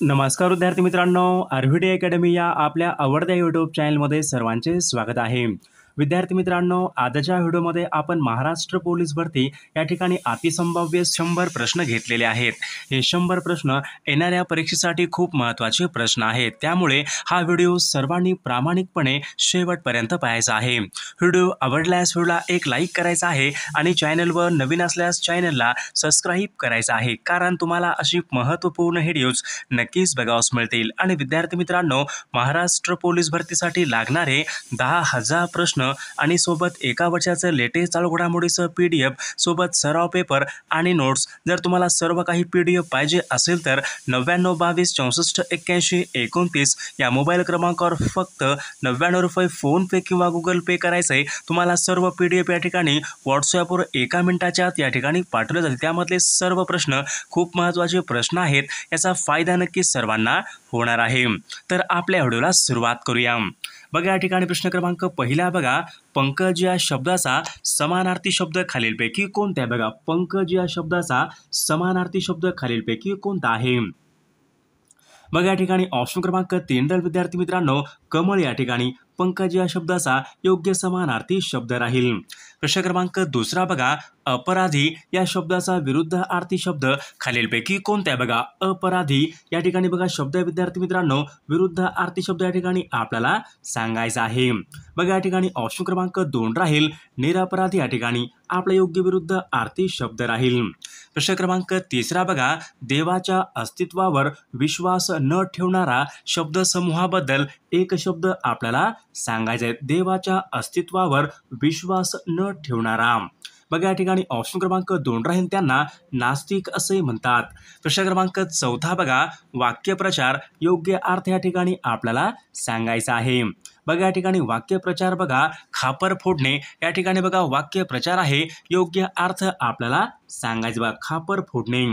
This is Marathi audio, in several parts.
नमस्कार विद्यार्थी मित्रांनो, आरव्हीडी अकॅडमी या आपल्या आवडत्या यूट्यूब चॅनलमध्ये सर्वांचे स्वागत आहे. विद्यार्थी मित्रांनो, आजच्या व्हिडिओमध्ये आपण महाराष्ट्र पोलीस भरती या ठिकाणी अतिसंभाव्य 100 प्रश्न घेतलेले आहेत. हे 100 प्रश्न येणाऱ्या परीक्षेसाठी खूप महत्त्वाचे प्रश्न आहेत. त्यामुळे हा व्हिडिओ सर्वांनी प्रामाणिकपणे शेवटपर्यंत पाहायचा आहे. व्हिडिओ आवडल्यास व्हिडिओला एक लाईक करायचा आहे आणि चॅनलवर नवीन असल्यास चॅनलला सबस्क्राईब करायचं आहे, कारण तुम्हाला अशी महत्त्वपूर्ण व्हिडिओज नक्कीच बघावयास मिळतील. आणि विद्यार्थी मित्रांनो, महाराष्ट्र पोलीस भरतीसाठी लागणारे 10,000 प्रश्न आणि सोबत एका वर्षाचं लेटेस्ट चालू घडामोडीचं PDF सोबत सराव पेपर आणि नोट्स. जर तुम्हाला सर्व काही PDF पाहिजे असेल तर 99 22 64 81 29 या मोबाईल क्रमांकावर फक्त 99 रुपये फोनपे किंवा गुगल पे करायचं आहे. तुम्हाला सर्व PDF या ठिकाणी व्हॉट्सॲपवर 1 मिनिटाच्या आत या ठिकाणी पाठवले जातील. त्यामधले सर्व प्रश्न खूप महत्त्वाचे प्रश्न आहेत. याचा फायदा नक्कीच सर्वांना होणार आहे. तर आपल्या व्हिडिओला सुरुवात करूया. बघा, या ठिकाणी प्रश्न क्रमांक पहिला बघा, पंकज या शब्दाचा समानार्थी शब्द खालीलपैकी कोणता आहे? बघा, पंकज या शब्दाचा समानार्थी शब्द खालीलपैकी कोणता आहे? बघा, या ठिकाणी ऑप्शन क्रमांक 3 विद्यार्थी मित्रांनो, कमळ या ठिकाणी पंकज या शब्दाचा योग्य समानार्थी शब्द राहील. प्रश्न क्रमांक 2 बघा, अपराधी या शब्दाचा विरुद्धार्थी शब्द खालीलपैकी कोणता आहे? बघा, अपराधी या ठिकाणी बघा शब्द विद्यार्थी मित्रांनो, विरुद्धार्थी शब्द या ठिकाणी आपल्याला सांगायचा आहे. बघा, या ठिकाणी ऑप्शन क्रमांक 2 राहील निरपराधी या ठिकाणी आपला योग्य विरुद्ध आर्थी शब्द राहील. प्रश्न क्रमांक 3 बघा, देवाच्या अस्तित्वावर विश्वास न ठेवणारा शब्दसमूहाबद्दल एक शब्द आपल्याला सांगायचा आहे. देवाच्या अस्तित्वावर विश्वास न ठेवणारा. बघा, या ठिकाणी ऑप्शन क्रमांक 2 राहील त्यांना नास्तिक असे म्हणतात. प्रश्न क्रमांक 4 बघा, वाक्यप्रचार योग्य अर्थ या ठिकाणी आपल्याला सांगायचा आहे. बघा, या ठिकाणी वाक्यप्रचार बघा, खापर फोडणे या ठिकाणी बघा वाक्यप्रचार आहे. योग्य अर्थ आपल्याला सांगायचा बघा, खापर फोडणे.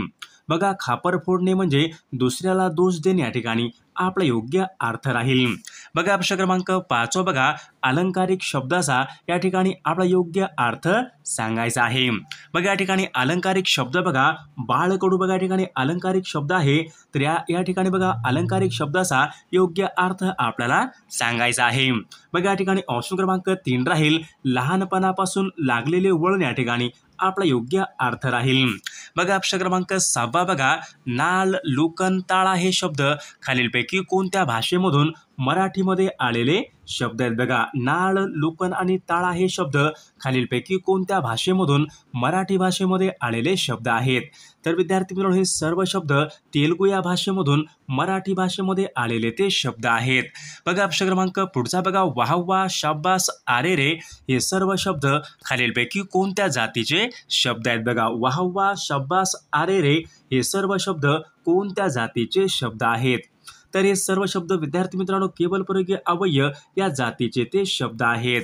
बघा, खापर फोडणे म्हणजे दुसऱ्याला दोष देणे या ठिकाणी आपला योग्य अर्थ राहील. बघा, प्रश्न क्रमांक 5 बघा, अलंकारिक शब्दाचा या ठिकाणी आपला योग्य अर्थ सांगायचा आहे. बघा, या ठिकाणी अलंकारिक शब्द बघा, बाळकडू बघा या ठिकाणी अलंकारिक शब्द आहे. तर या ठिकाणी बघा अलंकारिक शब्दाचा योग्य अर्थ आपल्याला सांगायचा आहे. बघा, या ठिकाणी ऑप्शन क्रमांक 3 राहील लहानपणापासून लागलेले वळण या ठिकाणी आपला योग्य अर्थ राहील. बघा, प्रश्न क्रमांक 6 बघा, नाल लुकन ताळा हे शब्द खालीलपैकी कोणत्या भाषेमधून मराठीमध्ये आलेले शब्द आहेत? बघा, नाळ लुकन आणि ताळा हे शब्द खालीलपैकी कोणत्या भाषेमधून मराठी भाषेमध्ये आलेले शब्द आहेत? तर विद्यार्थी मित्रांनो, हे सर्व शब्द तेलुगू या भाषेमधून मराठी भाषेमध्ये आलेले ते शब्द आहेत. बघा, प्रश्न क्रमांक पुढचा बघा, वाहवा शाब्बास आरे रे हे सर्व शब्द खालीलपैकी कोणत्या जातीचे शब्द आहेत? बघा, वाहवा शाब्बास आरे रे हे सर्व शब्द कोणत्या जातीचे शब्द आहेत? तर हे सर्व शब्द विद्यार्थी मित्रांनो केवलप्रयोगी अव्यय या जातीचे ते शब्द आहेत.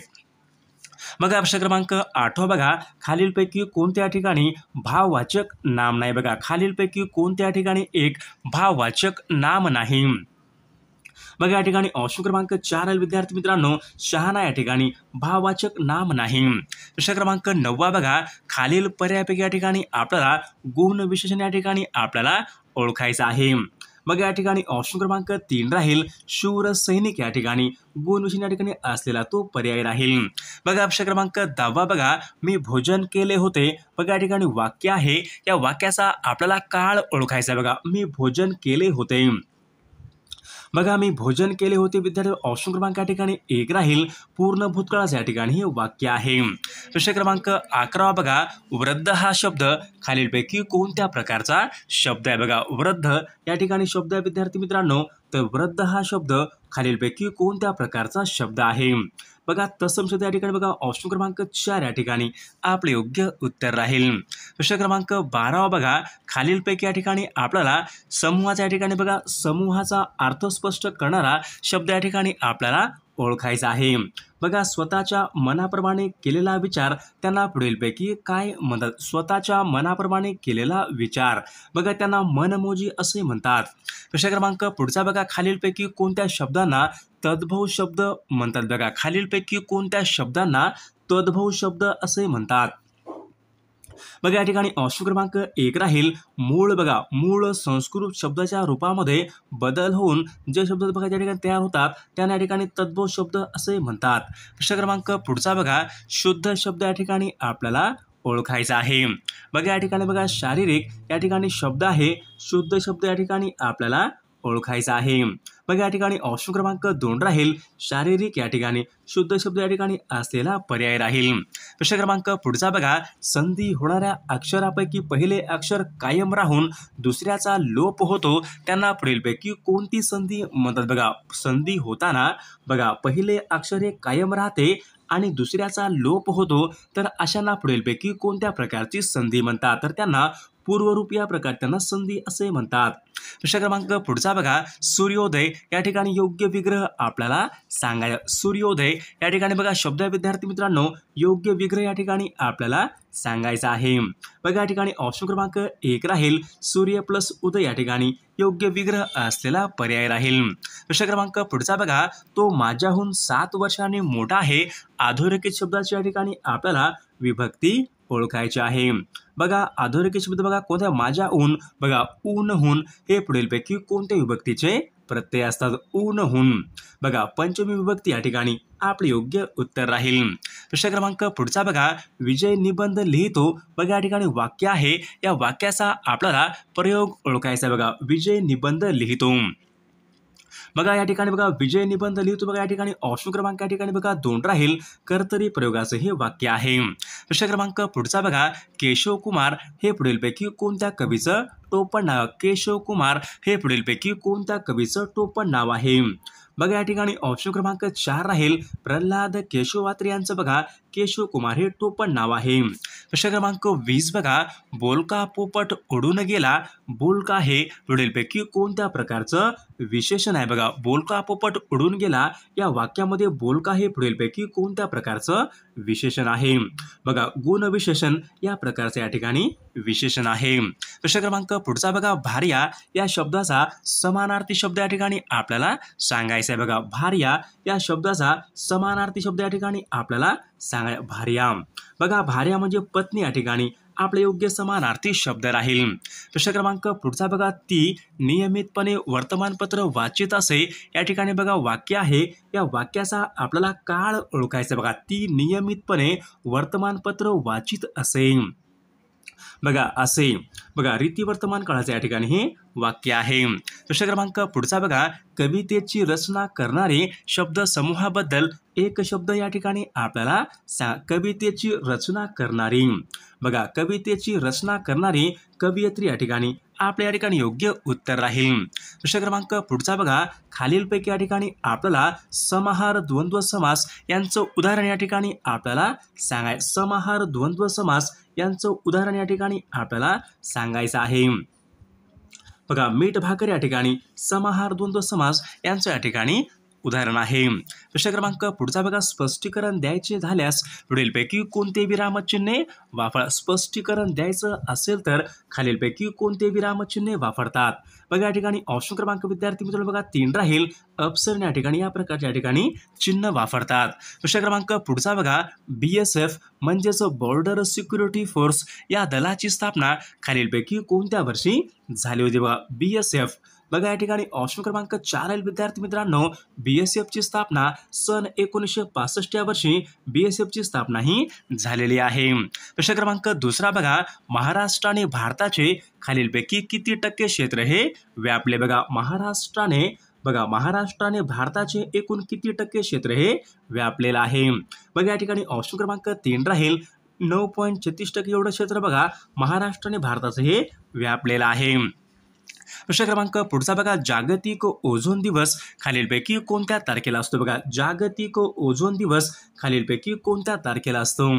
बघा, प्रश्न क्रमांक 8 बघा, खालीलपैकी कोणत्या ठिकाणी भाववाचक नाम नाही? बघा, खालीलपैकी कोणत्या ठिकाणी एक भाववाचक नाम नाही? बघा, या ठिकाणी ऑप्शन क्रमांक 4 विद्यार्थी मित्रांनो, शहाणा या ठिकाणी भाववाचक नाम नाही. प्रश्न क्रमांक 9 बघा, खालील पर्यायापैकी या ठिकाणी आपल्याला गुण विशेषण या ठिकाणी आपल्याला ओळखायचं आहे. बघा, या ठिकाणी ऑप्शन क्रमांक 3 राहील शूर सैनिक या ठिकाणी गुण विशेषण या ठिकाणी असलेला तो पर्याय राहील. बघा, प्रश्न क्रमांक 10 बघा, मी भोजन केले होते. बघा, या ठिकाणी वाक्य आहे. या वाक्याचा आपल्याला काळ ओळखायचा आहे. बघा, मी भोजन केले होते. बघा, मी भोजन केले होते विद्यार्थी. ऑप्शन क्रमांक या ठिकाणी 1 राहील पूर्ण भूतकाळाचं या ठिकाणी हे वाक्य आहे. प्रश्न क्रमांक 11 बघा, वृद्ध हा शब्द खालीलपैकी कोणत्या प्रकारचा शब्द आहे? बघा, वृद्ध या ठिकाणी शब्द आहे विद्यार्थी मित्रांनो. तर वृद्ध हा शब्द खालीलपैकी कोणत्या प्रकारचा शब्द आहे? बघा, तत्सम शब्द या ठिकाणी बघा ऑप्शन क्रमांक 4 या ठिकाणी आपले योग्य उत्तर राहील. प्रश्न क्रमांक 12 बघा, खालीलपैकी या ठिकाणी आपल्याला समूहाचा या ठिकाणी बघा समूहाचा अर्थ स्पष्ट करणारा शब्द या ठिकाणी आपल्याला ओळखायचा आहे. बघा, स्वतःच्या मनाप्रमाणे केलेला विचार त्यांना पुढीलपैकी काय म्हणतात? स्वतःच्या मनाप्रमाणे केलेला विचार बघा त्यांना मनमोजी असे म्हणतात. प्रश्न क्रमांक पुढचा बघा, खालीलपैकी कोणत्या शब्दांना तद्भव शब्द म्हणतात? बघा, खालीलपैकी कोणत्या शब्दांना तद्भव शब्द असे म्हणतात? बघा या ठिकाणी ऑप्शन क्रमांक 1 राहील मूळ. बघा मूळ संस्कृत शब्दाच्या रूपामध्ये बदल होऊन जे शब्द बघा त्या ठिकाणी तयार होतात त्यांना या ठिकाणी तद्भव शब्द असे म्हणतात. प्रश्न क्रमांक पुढचा बघा शुद्ध शब्द या ठिकाणी आपल्याला ओळखायचा आहे. बघा या ठिकाणी बघा शारीरिक या ठिकाणी शब्द आहे, शुद्ध शब्द या ठिकाणी आपल्याला ओळखायचा आहे. बघा या ठिकाणी ऑप्शन क्रमांक 2 राहील शारीरिक या ठिकाणी शुद्ध शब्द या ठिकाणी असलेला पर्याय राहील. प्रश्न क्रमांक पुढचा बघा संधी होणाऱ्या अक्षरापैकी पहिले अक्षर कायम राहून दुसऱ्याचा लोप होतो त्यांना पुढीलपैकी कोणती संधी म्हणतात. बघा संधी होताना बघा पहिले अक्षर हे कायम राहते आणि दुसऱ्याचा लोप होतो तर अशांना पुढीलपैकी कोणत्या प्रकारची संधी म्हणतात, तर त्यांना पूर्वरूप या प्रकार त्यांना संधी असे म्हणतात. प्रश्न क्रमांक पुढचा बघा सूर्योदय या ठिकाणी योग्य विग्रह आपल्याला सांगायचा. सूर्योदय या ठिकाणी बघा शब्द विद्यार्थी मित्रांनो योग्य विग्रह या ठिकाणी आपल्याला सांगायचा आहे. बघा या ठिकाणी ऑप्शन क्रमांक 1 राहील सूर्य प्लस उदय या ठिकाणी योग्य विग्रह असलेला पर्याय राहील. प्रश्न क्रमांक पुढचा बघा तो माझ्याहून 7 वर्षांनी मोठा आहे. अधोरेखित शब्दाची या ठिकाणी आपल्याला विभक्ती ओळखायची आहे. बघा अधोरेखित शब्द बघा कोणत्या माझ्याहून बघा ऊनहून हे पुढीलपैकी कोणत्या विभक्तीचे प्रत्यय असतात. ऊनहून बघा पंचमी विभक्ती या ठिकाणी आपले योग्य उत्तर राहील. प्रश्न क्रमांक पुढचा बघा विजय निबंध लिहितो. बघा या ठिकाणी वाक्य आहे, या वाक्याचा आपल्याला प्रयोग ओळखायचा. बघा विजय निबंध लिहितो. बघा या ठिकाणी बघा विजय निबंध लिहितो. बघा या ठिकाणी ऑप्शन क्रमांक या ठिकाणी बघा 2 राहील कर्तरी प्रयोगाचं हे वाक्य आहे. प्रश्न क्रमांक पुढचा बघा केशव कुमार हे पुढीलपैकी कोणत्या कवीचं टोपण नाव. केशव कुमार हे पुढीलपैकी कोणत्या कवीचं टोपण नाव आहे. बघा या ठिकाणी ऑप्शन क्रमांक 4 राहील प्रल्हाद केशवात्री यांचं बघा केशव कुमार हे टोपण नाव आहे. प्रश्न क्रमांक 20 बघा बोलका पोपट उडून गेला. बोलका हे पुढीलपैकी कोणत्या प्रकारचं विशेषण आहे. बघा बोलका पोपट उडून गेला या वाक्यामध्ये बोलका हे पुढीलपैकी कोणत्या प्रकारचं विशेषण आहे. बघा गुणविशेषण या प्रकारचं या ठिकाणी विशेषण आहे. प्रश्न क्रमांक पुढचा बघा भार्या या शब्दाचा समानार्थी शब्द या ठिकाणी आपल्याला सांगायचा आहे. बघा भार्या या शब्दाचा समानार्थी शब्द या ठिकाणी आपल्याला सांगाय. भार्या बघा भार्या म्हणजे पत्नी या ठिकाणी आपले योग्य समानार्थी शब्द राहील. प्रश्न क्रमांक पुढचा बघा ती नियमितपणे वर्तमानपत्र वाचित असे. या ठिकाणी बघा वाक्य आहे, या वाक्याचा आपल्याला काळ ओळखायचा. बघा ती नियमितपणे वर्तमानपत्र वाचित असे. बघा असे बघा रीती वर्तमान काळाचे या ठिकाणी हे वाक्य आहे. प्रश्न क्रमांक पुढचा बघा कवितेची रचना करणारे शब्द समूहाबद्दल एक शब्द या ठिकाणी आपल्याला कवितेची रचना करणारी. बघा कवितेची रचना करणारी कवयित्री या ठिकाणी आपल्या या ठिकाणी योग्य उत्तर राहील. प्रश्न क्रमांक पुढचा बघा खालीलपैकी या ठिकाणी आपल्याला समाहार द्वंद्व समास यांचं उदाहरण या ठिकाणी आपल्याला सांगाय. समाहार द्वंद्व समास यांचं उदाहरण या ठिकाणी आपल्याला सांगायचं आहे. बघा मीठ भाकर या ठिकाणी समाहार द्वंद्व समास यांचं या ठिकाणी उदाहरण आहे. प्रश्न क्रमांक पुढचा बघा स्पष्टीकरण द्यायचे झाल्यास पुढीलपैकी कोणते विरामचिन्हे वापर. स्पष्टीकरण द्यायचं असेल तर खालीलपैकी कोणते विरामचिन्हे वापरतात. बघा या ठिकाणी ऑप्शन क्रमांक विद्यार्थी मित्रांनो बघा 3 राहील अपसरण या ठिकाणी या प्रकारच्या ठिकाणी चिन्ह वापरतात. प्रश्न क्रमांक पुढचा बघा BSF म्हणजेच बॉर्डर सिक्युरिटी फोर्स या दलाची स्थापना खालीलपैकी कोणत्या वर्षी झाली होती. बघा BSF बघा या ठिकाणी ऑप्शन क्रमांक 4 आहे विद्यार्थी मित्रांनो BSF ची स्थापना सन 1965 या वर्षी BSF ची स्थापना ही झालेली आहे. प्रश्न क्रमांक 2 बघा महाराष्ट्राने भारताचे खालीलपैकी किती टक्के क्षेत्र हे व्यापले. बघा महाराष्ट्राने भारताचे एकूण किती टक्के क्षेत्र हे व्यापलेलं आहे. बघा या ठिकाणी ऑप्शन क्रमांक 3 राहील 9.36% एवढं क्षेत्र बघा महाराष्ट्राने भारताचं हे व्यापलेलं आहे. प्रश्न क्रमांक पुढचा बघा जागतिक ओझोन दिवस खालीलपैकी कोणत्या तारखेला असतो. बघा जागतिक ओझोन दिवस खालीलपैकी कोणत्या तारखेला असतो.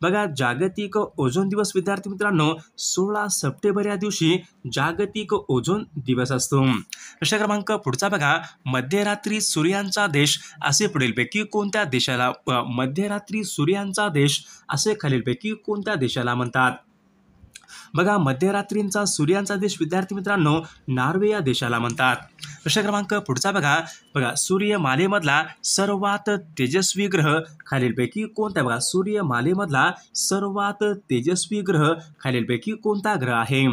बघा जागतिक ओझोन दिवस विद्यार्थी मित्रांनो 16 सप्टेंबर या दिवशी जागतिक ओझोन दिवस असतो. प्रश्न क्रमांक पुढचा बघा मध्यरात्री सूर्यांचा देश असे पुढीलपैकी कोणत्या देशाला. मध्यरात्री सूर्यांचा देश असे खालीलपैकी कोणत्या देशाला म्हणतात. बघा मध्यरात्रींचा सूर्यांचा देश विद्यार्थी मित्रांनो नॉर्वे या देशाला म्हणतात. प्रश्न क्रमांक पुढचा बघा बघा सूर्यमालेमधला सर्वात तेजस्वी ग्रह खालीलपैकी कोणता बघा सूर्यमालेमधला सर्वात तेजस्वी ग्रह खालीलपैकी कोणता ग्रह आहे.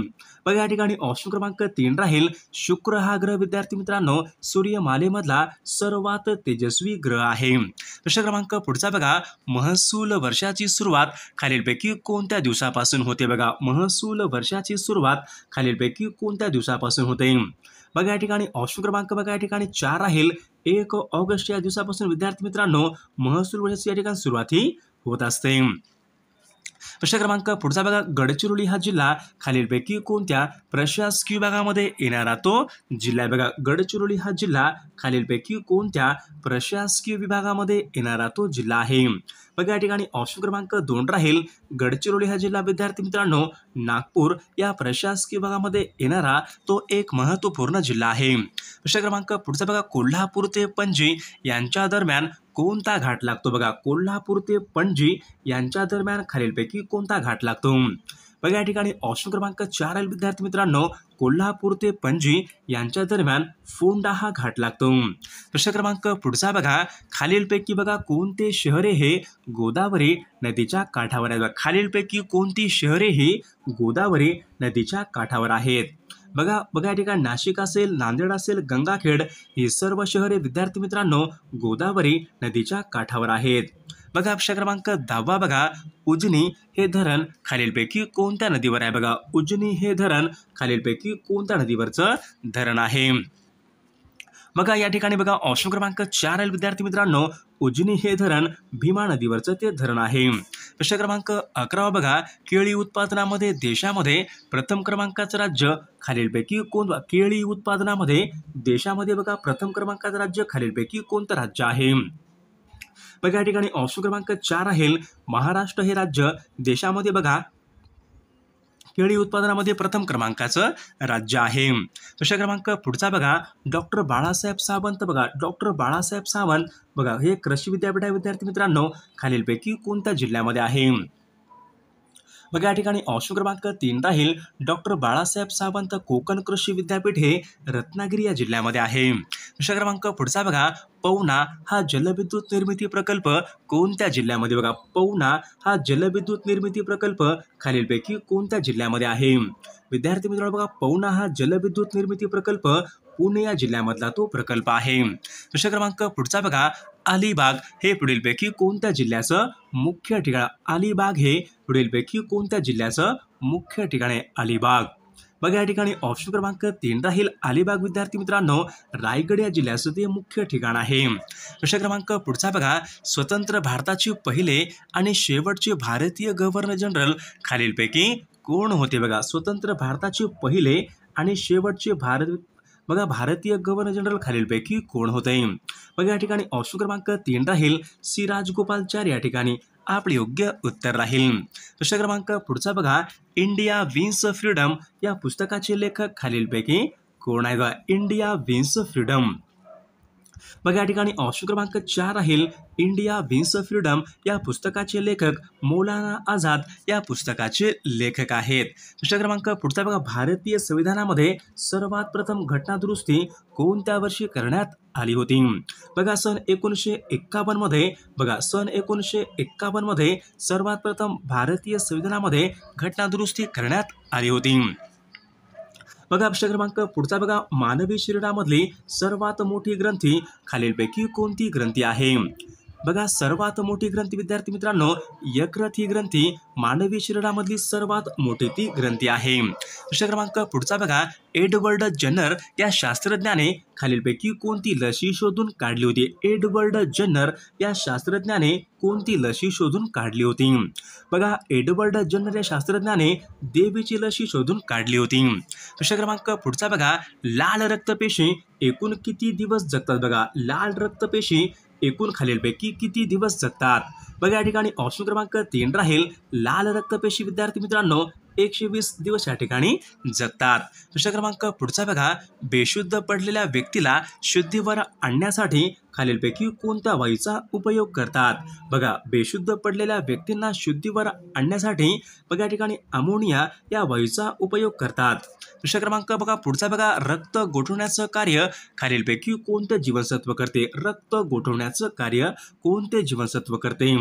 बघा या ठिकाणी ऑप्शन क्रमांक 3 राहील शुक्र हा ग्रह विद्यार्थी मित्रांनो सूर्यमालेमधला सर्वात तेजस्वी ग्रह आहे. प्रश्न क्रमांक पुढचा बघा महसूल वर्षाची सुरुवात खालीलपैकी कोणत्या दिवसापासून होते बघा महसूल वर्षाची सुरुवात खालीलपैकी कोणत्या दिवसापासून होते. बघा या ठिकाणी ऑप्शन क्रमांक बघा या ठिकाणी 4 राहील 1 ऑगस्ट या दिवसापासून विद्यार्थी मित्रांनो महसूल वर्षाची या ठिकाणी सुरुवात ही होत असते. प्रश्न क्रमांक पुढचा बघा गडचिरोली हा जिल्हा खालीलपैकी कोणत्या प्रशासकीय विभागामध्ये येणारा तो जिल्हा आहे. बघा गडचिरोली हा जिल्हा खालीलपैकी कोणत्या प्रशासकीय विभागामध्ये येणारा तो जिल्हा आहे. बघा या ठिकाणी ऑप्शन क्रमांक 2 राहील गडचिरोली हा जिल्हा विद्यार्थी मित्रांनो नागपूर या प्रशासकीय विभागामध्ये येणारा तो एक महत्त्वपूर्ण जिल्हा आहे. प्रश्न क्रमांक पुढचा बघा कोल्हापूर ते पणजी यांच्या दरम्यान कोणता घाट लागतो बघा कोल्हापूर ते पणजी यांच्या दरम्यान खालीलपैकी कोणता घाट लागतो. बघा या ठिकाणी ऑप्शन क्रमांक 4 आहे विद्यार्थी मित्रांनो कोल्हापूर ते पणजी यांच्या दरम्यान फोंडा हा घाट लागतो. प्रश्न क्रमांक पुढचा बघा खालीलपैकी बघा कोणते शहरे हे गोदावरी नदीच्या काठावर आहेत. खालीलपैकी कोणती शहरे ही गोदावरी नदीच्या काठावर आहेत. बघा बघा या ठिकाणी नाशिक असेल नांदेड असेल गंगाखेड ही सर्व शहरे विद्यार्थी मित्रांनो गोदावरी नदीच्या काठावर आहेत. बघा प्रश्न क्रमांक 10 बघा उजनी हे धरण खालीलपैकी कोणत्या नदीवर आहे. बघा उजनी हे धरण खालीलपैकी कोणत्या नदीवरचं धरण आहे. बघा या ठिकाणी बघा ऑप्शन क्रमांक 4 आहे विद्यार्थी मित्रांनो उजनी हे धरण भीमा नदीवरचं ते धरण आहे. प्रश्न क्रमांक 11 बघा केळी उत्पादनामध्ये देशामध्ये प्रथम क्रमांकाचं राज्य खालीलपैकी कोणतं केळी उत्पादनामध्ये देशामध्ये बघा प्रथम क्रमांकाचं राज्य खालीलपैकी कोणतं राज्य आहे. बघा या ठिकाणी ऑप्शन क्रमांक 4 आहे महाराष्ट्र हे राज्य देशामध्ये बघा केळी उत्पादनामध्ये प्रथम क्रमांकाचं राज्य आहे. प्रश्न क्रमांक पुढचा बघा डॉक्टर बाळासाहेब सावंत बघा डॉक्टर बाळासाहेब सावंत बघा हे कृषी विद्यापीठ आहे विद्यार्थी मित्रांनो खालीलपैकी कोणत्या जिल्ह्यामध्ये आहे. बघा या ठिकाणी ऑप्शन क्रमांक 3 राहील डॉक्टर बाळासाहेब सावंत कोकण कृषी विद्यापीठ हे रत्नागिरी या जिल्ह्यामध्ये आहे. प्रश्न क्रमांक पुढचा बघा पवना हा जलविद्युत निर्मिती प्रकल्प कोणत्या जिल्ह्यामध्ये बघा पवना हा जलविद्युत निर्मिती प्रकल्प खालीलपैकी कोणत्या जिल्ह्यामध्ये आहे. विद्यार्थी मित्रांनो बघा पवना हा जलविद्युत निर्मिती प्रकल्प पुणे या जिल्ह्यामधला तो प्रकल्प आहे. प्रश्न क्रमांक पुढचा बघा अलिबाग हे पुढीलपैकी कोणत्या जिल्ह्याचं मुख्य ठिकाण अलिबाग हे पुढीलपैकी कोणत्या जिल्ह्याचं मुख्य ठिकाण आहे अलिबाग. बघा या ठिकाणी ऑप्शन क्रमांक 3 राहील अलिबाग विद्यार्थी मित्रांनो रायगड या जिल्ह्याचं ते मुख्य ठिकाण आहे. प्रश्न क्रमांक पुढचा बघा स्वतंत्र भारताचे पहिले आणि शेवटचे भारतीय गव्हर्नर जनरल खालीलपैकी कोण होते. बघा स्वतंत्र भारताचे पहिले आणि शेवटचे भारतीय गव्हर्नर जनरल खालीलपैकी कोण होते. बघा या ठिकाणी ऑप्शन क्रमांक 3 राहील सी राजगोपालचारी या ठिकाणी आपले योग्य उत्तर राहील. प्रश्न क्रमांक पुढचा बघा इंडिया विन्स फ्रीडम या पुस्तकाचे लेखक खालीलपैकी कोण आहे. India wins freedom. बघा या ठिकाणी ऑप्शन क्रमांक 4 राहील इंडिया विन्स फ्रीडम या पुस्तकाचे लेखक मौलाना आझाद या पुस्तकाचे लेखक आहेत. प्रश्न क्रमांक पुढचा बघा भारतीय संविधानामध्ये सर्वात प्रथम घटना दुरुस्ती कोणत्या वर्षी करण्यात आली होती. बघा सन 1951 मध्ये बघा सन 1951 मध्ये सर्वात प्रथम भारतीय संविधानामध्ये घटना दुरुस्ती करण्यात आली होती. बघा प्रश्न क्रमांक पुढचा बघा मानवी शरीरामधली सर्वात मोठी ग्रंथी खालीलपैकी कोणती ग्रंथी आहे. बघा सर्वात मोठी ग्रंथी विद्यार्थी मित्रांनो यकृत ही ग्रंथी मानवी शरीरामधली सर्वात मोठी ती ग्रंथी आहे. प्रश्न क्रमांक पुढचा बघा एडवर्ड जन्नर या शास्त्रज्ञाने खालीलपैकी कोणती लशी शोधून काढली होती. एडवर्ड जन्नर या शास्त्रज्ञाने कोणती लशी शोधून काढली होती. बघा एडवर्ड जन्नर या शास्त्रज्ञाने देवीची लशी शोधून काढली होती. प्रश्न क्रमांक पुढचा बघा लाल रक्तपेशी एकूण किती दिवस जगतात. बघा लाल रक्तपेशी एकूण खालीलपैकी किती दिवस जगतात. बघा या ठिकाणी ऑप्शन क्रमांक 3 राहील लाल रक्तपेशी विद्यार्थी मित्रांनो 120 दिवस या ठिकाणी जगतात. दुसरा क्रमांक पुढचा बघा, बेशुद्ध पडलेल्या व्यक्तीला शुद्धीवर आणण्यासाठी खालीलपैकी कोणत्या वायूचा उपयोग करतात? बघा, बेशुद्ध पडलेल्या व्यक्तींना शुद्धीवर आणण्यासाठी बघा या ठिकाणी अमोनिया या वायूचा उपयोग करतात. दुसरा क्रमांक बघा पुढचा बघा, रक्त गोठवण्याचं कार्य खालीलपैकी कोणते जीवनसत्व करते? रक्त गोठवण्याचं कार्य कोणते जीवनसत्व करते?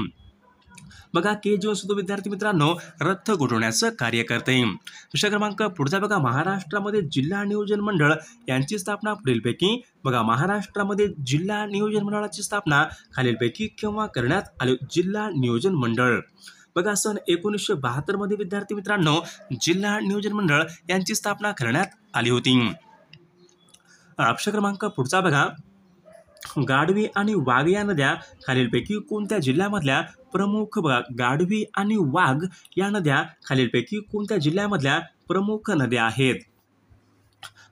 बघा, के जीवनसत्व विद्यार्थी मित्रांनो रक्त गोठवण्याचं कार्य करते. दुसरा क्रमांक पुढचा बघा, महाराष्ट्रामध्ये जिल्हा नियोजन मंडळ यांची स्थापना पुढीलपैकी बघा, महाराष्ट्रामध्ये जिल्हा नियोजन मंडळाची स्थापना खालीलपैकी केव्हा करण्यात आली? जिल्हा नियोजन मंडळ बघा सन 1972 मध्ये विद्यार्थी मित्रांनो जिल्हा नियोजन मंडळ यांची स्थापना करण्यात आली होती. ऑप्शन क्रमांक पुढचा बघा, गाढवी आणि वाघ या नद्या खालीलपैकी कोणत्या जिल्ह्यामधल्या प्रमुख बघा, गाढवी आणि वाघ या नद्या खालीलपैकी कोणत्या जिल्ह्यामधल्या प्रमुख नद्या आहेत?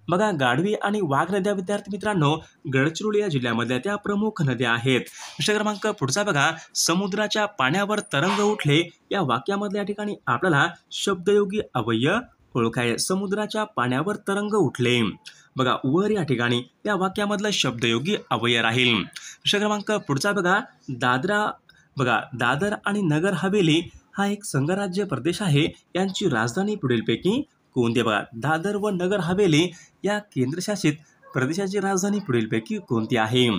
बघा, गाढवी आणि वाघ नद्या विद्यार्थी मित्रांनो गडचिरोली या जिल्ह्यामधल्या त्या प्रमुख नद्या आहेत. दुसरा क्रमांक पुढचा बघा, समुद्राच्या पाण्यावर तरंग उठले या वाक्यामधल्या या ठिकाणी आपल्याला शब्दयोगी अव्यय ओळखाय. समुद्राच्या पाण्यावर तरंग उठले बघा, वर या ठिकाणी या वाक्यामधलं शब्दयोगी अव्यय राहील. दुसरा क्रमांक पुढचा बघा, दादर आणि नगर हवेली हा एक संघराज्य प्रदेश आहे. यांची राजधानी पुढीलपैकी कोणती? बघा, दादर व नगर हवेली या केंद्रशासित प्रदेशाची राजधानी पुढीलपैकी कोणती आहे?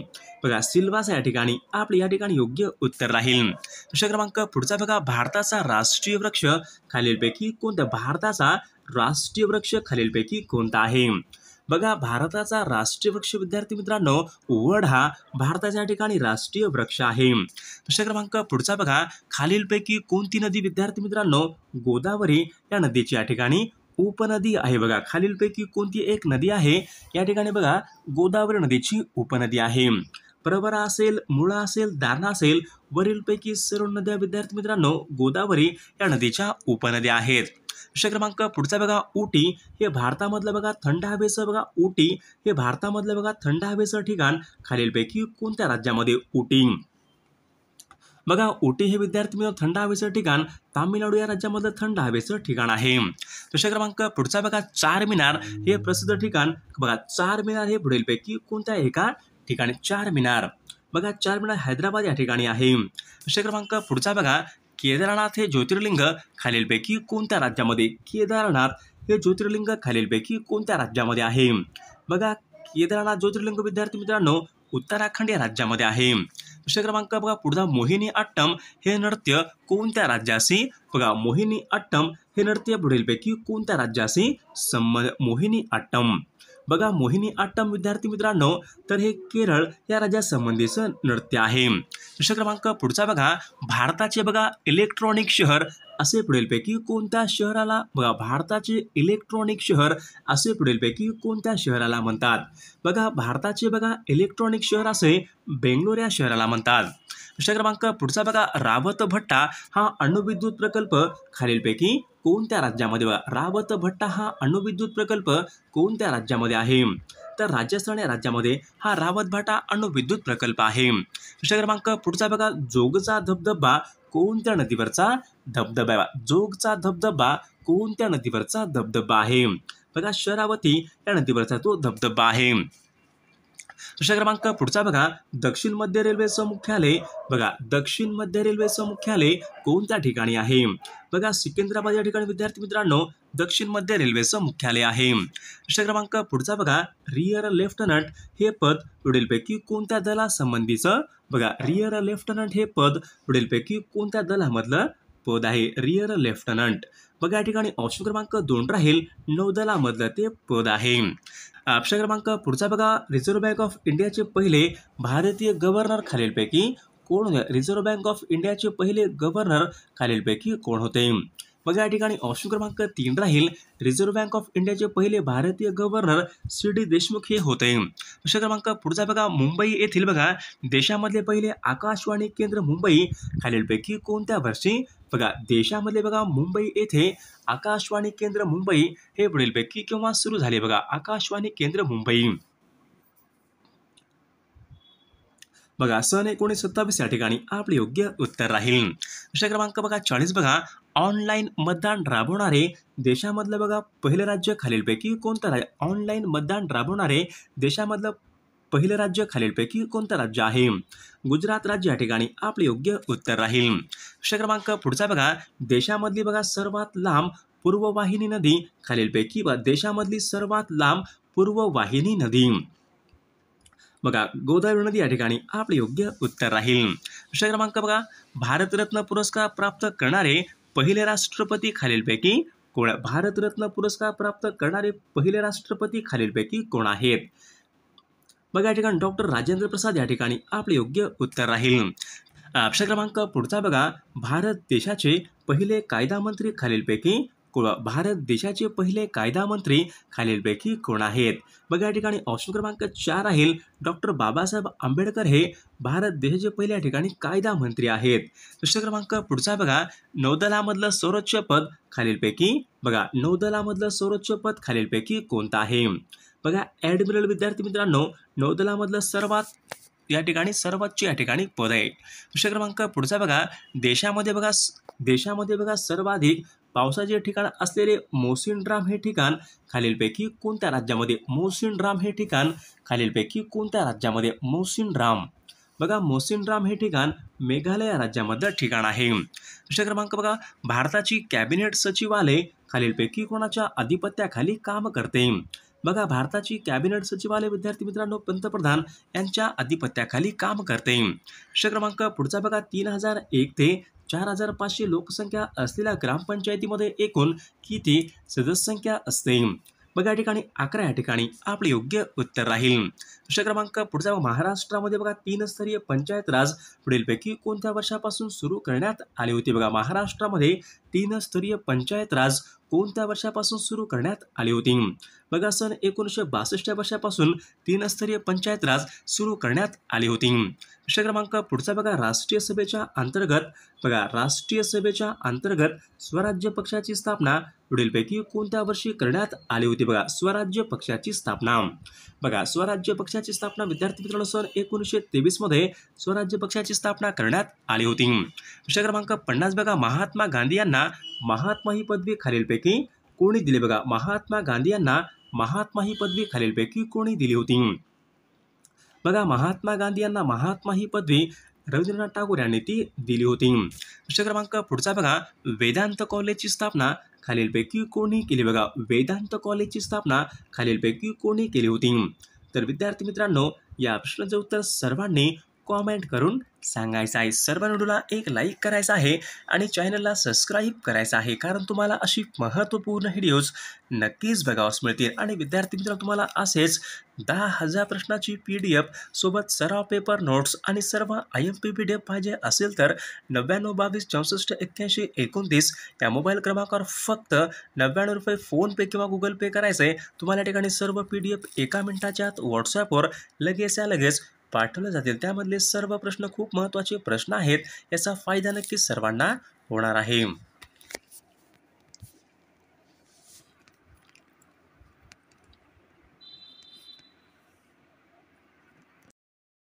बघा, सिल्वासा या ठिकाणी आपले या ठिकाणी योग्य उत्तर राहील. दुसरा क्रमांक पुढचा बघा, भारताचा राष्ट्रीय वृक्ष खालीलपैकी कोणता? भारताचा राष्ट्रीय वृक्ष खालीलपैकी कोणता आहे? बघा, भारताचा राष्ट्रीय वृक्ष विद्यार्थी मित्रांनो वड हा भारताच्या या ठिकाणी राष्ट्रीय वृक्ष आहे. दुसरा क्रमांक पुढचा बघा, खालीलपैकी कोणती नदी विद्यार्थी मित्रांनो गोदावरी या नदीची या ठिकाणी उपनदी आहे? बघा, खालीलपैकी कोणती एक नदी आहे या ठिकाणी? बघा, गोदावरी नदीची उपनदी आहे. प्रवरा असेल, मुळा असेल, दारणा असेल, वरीलपैकी सर्व नद्या विद्यार्थी मित्रांनो गोदावरी या नदीच्या उपनद्या आहेत. दुसरा क्रमांक पुढचा बघा, उटी हे भारतामधलं बघा थंड हवेचं बघा, उटी हे भारतामधलं बघा थंड हवेचं ठिकाण खालीलपैकी कोणत्या राज्यामध्ये? उटी बघा, उटी हे विद्यार्थी मित्रांनो थंड हवेचं ठिकाण तामिळनाडू या राज्यामधलं थंड हवेचं ठिकाण आहे. दुसरा क्रमांक पुढचा बघा, चारमिनार हे प्रसिद्ध ठिकाण बघा, चारमिनार हे पुढीलपैकी कोणत्या एका ठिकाणी? चारमिनार बघा, चारमिनार हैदराबाद या ठिकाणी आहे. दुसरा क्रमांक पुढचा बघा, केदारनाथ हे ज्योतिर्लिंग खालीलपैकी कोणत्या राज्यामध्ये? केदारनाथ हे ज्योतिर्लिंग खालीलपैकी कोणत्या राज्यामध्ये आहे? बघा, केदारनाथ ज्योतिर्लिंग विद्यार्थी मित्रांनो उत्तराखंड या राज्यामध्ये आहे. दुसरा क्रमांक बघा पुढचा, मोहिनी अट्टम हे नृत्य कोणत्या राज्याशी? बघा, मोहिनी अट्टम हे नृत्य पुढीलपैकी कोणत्या राज्याशी संबंध? मोहिनी अट्टम बघा, मोहिनी अट्टम विद्यार्थी मित्रांनो तर हे केरळ या राज्यासंबंधीचं नृत्य आहे. दुसरा क्रमांक पुढचा बघा, भारताचे बघा इलेक्ट्रॉनिक शहर असे पुढीलपैकी कोणत्या शहराला? बघा, भारताचे इलेक्ट्रॉनिक शहर असे पुढीलपैकी कोणत्या शहराला म्हणतात? बघा, भारताचे बघा इलेक्ट्रॉनिक शहर असे बेंगलोर या शहराला म्हणतात. दुसरा क्रमांक पुढचा बघा, रावत भट्टा हा अणुविद्युत प्रकल्प खालीलपैकी कोणत्या राज्यामध्ये? बघा, रावत भट्टा हा अणुविद्युत प्रकल्प कोणत्या राज्यामध्ये आहे? तर राजस्थान या राज्यामध्ये हा रावत भट्टा अणुविद्युत प्रकल्प आहे. दुसरा क्रमांक पुढचा बघा, जोगचा धबधबा कोणत्या नदीवरचा धबधबा आहे? जोगचा धबधबा कोणत्या नदीवरचा धबधबा आहे? बघा, शरावती या नदीवरचा तो धबधबा आहे. दुसरा क्रमांक पुढचा बघा, दक्षिण मध्य रेल्वेचं मुख्यालय बघा, दक्षिण मध्य रेल्वेचं मुख्यालय कोणत्या ठिकाणी आहे? बघा, सिकंदराबाद या ठिकाणी विद्यार्थी मित्रांनो दक्षिण मध्य रेल्वेचं मुख्यालय आहे. दुसरा क्रमांक पुढचा बघा, रिअर लेफ्टनंट हे पद पुढीलपैकी कोणत्या दलासंबंधीचं? बघा, रिअर लेफ्टनंट हे पद पुढीलपैकी कोणत्या दलामधलं पद आहे? रिअर लेफ्टनंट बघा, या ठिकाणी ऑप्शन क्रमांक 2 राहील, नौदलामधलं ते पद आहे. ऑप्शन क्रमांक पुढचा बघा, रिझर्व्ह बँक ऑफ इंडियाचे पहिले भारतीय गव्हर्नर खालीलपैकी कोण होते? रिझर्व्ह बँक ऑफ इंडियाचे पहिले गव्हर्नर खालीलपैकी कोण होते? बघा, या ठिकाणी ऑप्शन क्रमांक 3 राहील, रिझर्व्ह बँक ऑफ इंडियाचे पहिले भारतीय गव्हर्नर सी.डी. देशमुख हे होते. दुसरा क्रमांक पुढचा बघा, मुंबई येथील बघा देशामधले पहिले आकाशवाणी केंद्र मुंबई खालीलपैकी कोणत्या वर्षी? बघा, देशामधले बघा मुंबई येथे आकाशवाणी केंद्र मुंबई हे पुढीलपैकी केव्हा सुरू झाले? बघा, आकाशवाणी केंद्र मुंबई बघा सन 1927 या ठिकाणी आपले योग्य उत्तर राहील. प्रश्न क्रमांक बघा 40 बघा, ऑनलाईन मतदान राबवणारे देशामधलं बघा पहिलं राज्य खालीलपैकी कोणतं राज्य? ऑनलाईन मतदान राबवणारे देशामधलं पहिलं राज्य खालीलपैकी कोणतं राज्य आहे? गुजरात राज्य या ठिकाणी आपले योग्य उत्तर राहील. प्रश्न क्रमांक पुढचा बघा, देशामधली बघा सर्वात लांब पूर्ववाहिनी नदी खालीलपैकी देशामधली सर्वात लांब पूर्ववाहिनी नदी बघा गोदावरी नदी या ठिकाणी आपले योग्य उत्तर राहील. प्रश्न क्रमांक बघा, भारतरत्न पुरस्कार प्राप्त करणारे पहिले राष्ट्रपती खालीलपैकी कोण? भारतरत्न पुरस्कार प्राप्त करणारे पहिले राष्ट्रपती खालीलपैकी कोण आहेत? बघा या ठिकाणी डॉक्टर राजेंद्र प्रसाद या ठिकाणी आपले योग्य उत्तर राहील. प्रश्न क्रमांक पुढचा बघा, भारत देशाचे पहिले कायदा मंत्री खालीलपैकी कोण? भारत देशाचे पहिले कायदा मंत्री खालीलपैकी कोण आहेत? बघा या ठिकाणी ऑप्शन क्रमांक 4 राहील डॉक्टर बाबासाहेब आंबेडकर हे भारत देशाचे पहिले या ठिकाणी कायदा मंत्री आहेत. प्रश्न क्रमांक पुढचा बघा, नौदलामधलं सर्वोच्च पद खालीलपैकी बघा नौदलामधलं सर्वोच्च पद खालीलपैकी कोणतं आहे? बघा ॲडमिरल विद्यार्थी मित्रांनो, नौदलामधलं सर्वात या ठिकाणी सर्वोच्च या ठिकाणी पद आहे. प्रश्न क्रमांक पुढचा बघा, देशामध्ये बघा सर्वाधिक पावसाचे ठिकाण असलेले मोसिनराम हे ठिकाण खालीलपैकी कोणत्या राज्यामध्ये? मोसिनराम हे ठिकाण खालीलपैकी कोणत्या राज्यामध्ये? मोसिनराम बघा मोसिनराम हे ठिकाण मेघालय राज्यामधलं ठिकाण आहे. प्रश्न क्रमांक बघा, भारताची कॅबिनेट सचिवालय खालीलपैकी कोणाच्या अधिपत्याखाली काम करते? बघा भारताची कॅबिनेट सचिवालय विद्यार्थी मित्रांनो पंतप्रधान यांच्या अधिपत्याखाली काम करते. प्रश्न क्रमांक पुढचा बघा, 3001 ते 4500 लोकसंख्या असलेल्या ग्रामपंचायतीमध्ये एकूण किती सदस्यसंख्या असते? बघा या ठिकाणी 11 या ठिकाणी आपले योग्य उत्तर राहील. प्रश्न क्रमांक पुढचा, महाराष्ट्रामध्ये बघा 3 स्तरीय पंचायत राज पुढीलपैकी कोणत्या वर्षापासून सुरू करण्यात आली होती? बघा महाराष्ट्रामध्ये 3 स्तरीय पंचायत राज कोणत्या वर्षापासून सुरू करण्यात आली होती? बघा सन 1962 या वर्षापासून 3 स्तरीय पंचायत राज सुरू करण्यात आली होती. प्रश्न क्रमांक पुढचा बघा, राष्ट्रीय सभेच्या अंतर्गत स्वराज्य पक्षाची स्थापना पुढीलपैकी कोणत्या वर्षी करण्यात आली होती? बघा स्वराज्य पक्षाची स्थापना बघा स्वराज्य पक्षाची स्थापना विद्यार्थी मित्रांनो सन 1923 मध्ये स्वराज्य पक्षाची स्थापना करण्यात आली होती. प्रश्न क्रमांक 50 बघा, महात्मा गांधी यांना महात्मा ही पदवी खालीलपैकी कोणी दिली? बघा महात्मा गांधी यांना महात्मा ही पदवी खालीलपैकी कोणी दिली होती? बघा महात्मा गांधी यांना महात्मा ही पदवी रवींद्रनाथ टागोर यांनी ती दिली होती. प्रश्न क्रमांक पुढचा बघा, वेदांत कॉलेजची स्थापना खालीलपैकी कोणी केली? बघा वेदांत कॉलेजची स्थापना खालीलपैकी कोणी केली होती? तर विद्यार्थी मित्रांनो या प्रश्नाचं उत्तर सर्वांनी कॉमेंट करून सांगायचं आहे. सर्व व्हिडिओला एक लाईक करायचा आहे आणि चॅनलला सबस्क्राईब करायचं आहे, कारण तुम्हाला अशी महत्त्वपूर्ण व्हिडिओज नक्कीच बघावयास मिळतील. आणि विद्यार्थी मित्रांनो तुम्हाला असेच 10,000 प्रश्नाची PDF सोबत सराव पेपर नोट्स आणि सर्व IMP PDF पाहिजे असेल तर 9922648129 या मोबाईल क्रमांकावर फक्त 99 रुपये फोनपे किंवा गुगल पे करायचं आहे. तुम्हाला या ठिकाणी सर्व PDF एका मिनिटाच्या आत व्हॉट्सॲपवर लगेच पाठवले जातील. त्यामधले सर्व प्रश्न खूप महत्त्वाचे प्रश्न आहेत. याचा फायदा नक्कीच सर्वांना होणार आहे.